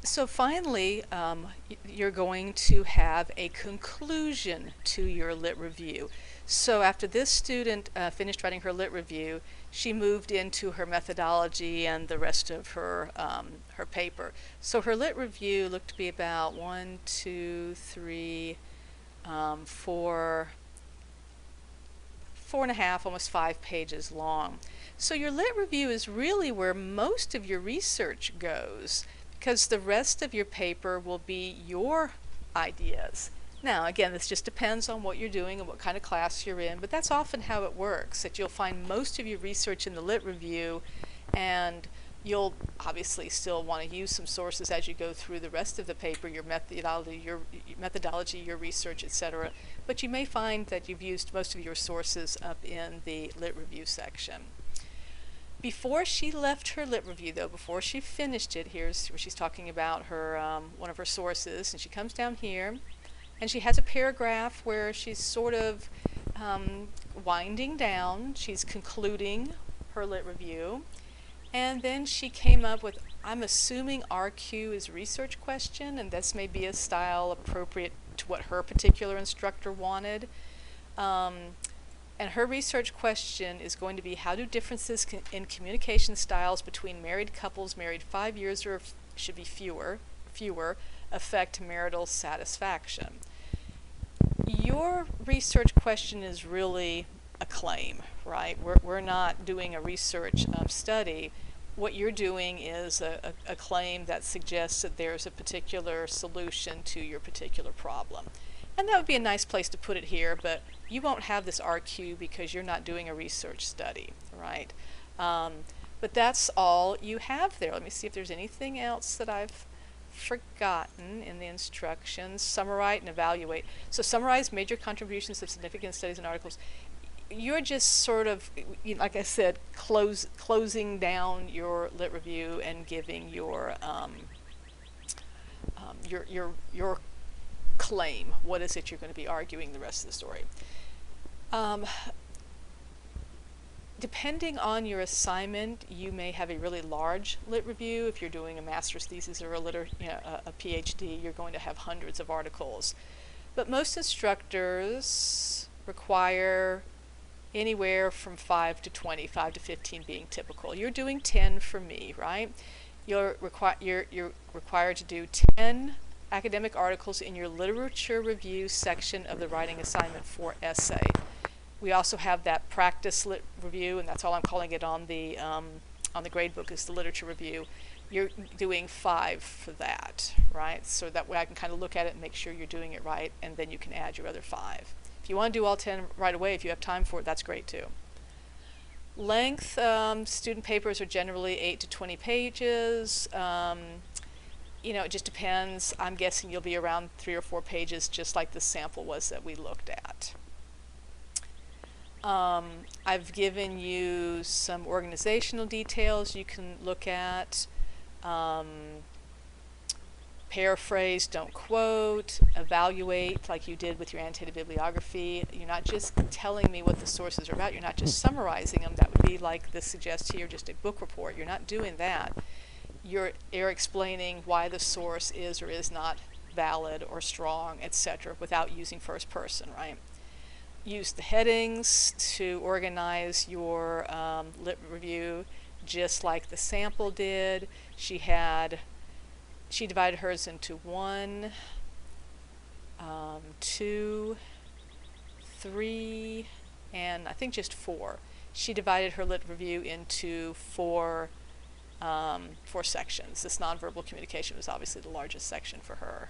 So finally, you're going to have a conclusion to your lit review. So after this student finished writing her lit review, she moved into her methodology and the rest of her paper. So her lit review looked to be about 1, 2, 3, 4, 4.5, almost 5 pages long. So your lit review is really where most of your research goes, because the rest of your paper will be your ideas. Now, again, this just depends on what you're doing and what kind of class you're in, but that's often how it works, that you'll find most of your research in the lit review, and you'll obviously still want to use some sources as you go through the rest of the paper, your methodology, your research, etc. But you may find that you've used most of your sources up in the lit review section. Before she left her lit review, though, before she finished it, here's where she's talking about her one of her sources, and she comes down here, and she has a paragraph where she's sort of winding down. She's concluding her lit review, and then she came up with, I'm assuming RQ is research question, and this may be a style appropriate to what her particular instructor wanted. And her research question is going to be, how do differences in communication styles between married couples married 5 years or should be fewer, affect marital satisfaction? Your research question is really a claim, right? We're not doing a research study. What you're doing is a claim that suggests that there's a particular solution to your particular problem. And that would be a nice place to put it here, but you won't have this RQ because you're not doing a research study, right? But that's all you have there. Let me see if there's anything else that I've forgotten in the instructions. Summarize and evaluate. So summarize major contributions of significant studies and articles. You're just sort of, like I said, closing down your lit review and giving your claim. What is it you're going to be arguing the rest of the story? Depending on your assignment, you may have a really large lit review. If you're doing a master's thesis or a PhD, you're going to have hundreds of articles. But most instructors require anywhere from 5 to 20, 5 to 15 being typical. You're doing 10 for me, right? You're required to do 10 academic articles in your literature review section of the writing assignment for essay. We also have that practice lit review, and that's all I'm calling it on the grade book, is the literature review. You're doing 5 for that, right? So that way I can kind of look at it and make sure you're doing it right, and then you can add your other 5. If you want to do all 10 right away, if you have time for it, that's great too. Length, student papers are generally 8 to 20 pages. It just depends. I'm guessing you'll be around 3 or 4 pages, just like the sample was that we looked at. I've given you some organizational details you can look at. Paraphrase, don't quote, evaluate like you did with your annotated bibliography. You're not just telling me what the sources are about, you're not just summarizing them. That would be like this suggests here, just a book report. You're not doing that. You're explaining why the source is or is not valid or strong, etc., without using first person, right? Use the headings to organize your lit review, just like the sample did. She divided hers into 1, 2, 3, and I think just 4. She divided her lit review into 4 sections. This nonverbal communication was obviously the largest section for her.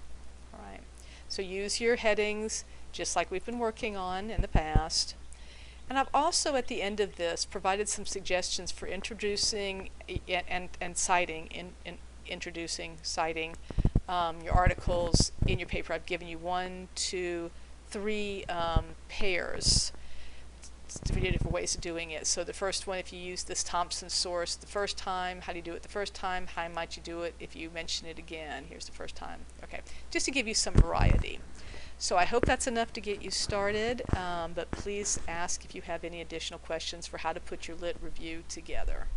All right. So use your headings just like we've been working on in the past. And I've also, at the end of this, provided some suggestions for introducing and citing, citing your articles in your paper. I've given you 1, 2, 3 pairs. 3 different ways of doing it. So the first one, if you use this Thompson source the first time, how do you do it the first time? How might you do it if you mention it again? Here's the first time. Okay, just to give you some variety. So I hope that's enough to get you started, but please ask if you have any additional questions for how to put your lit review together.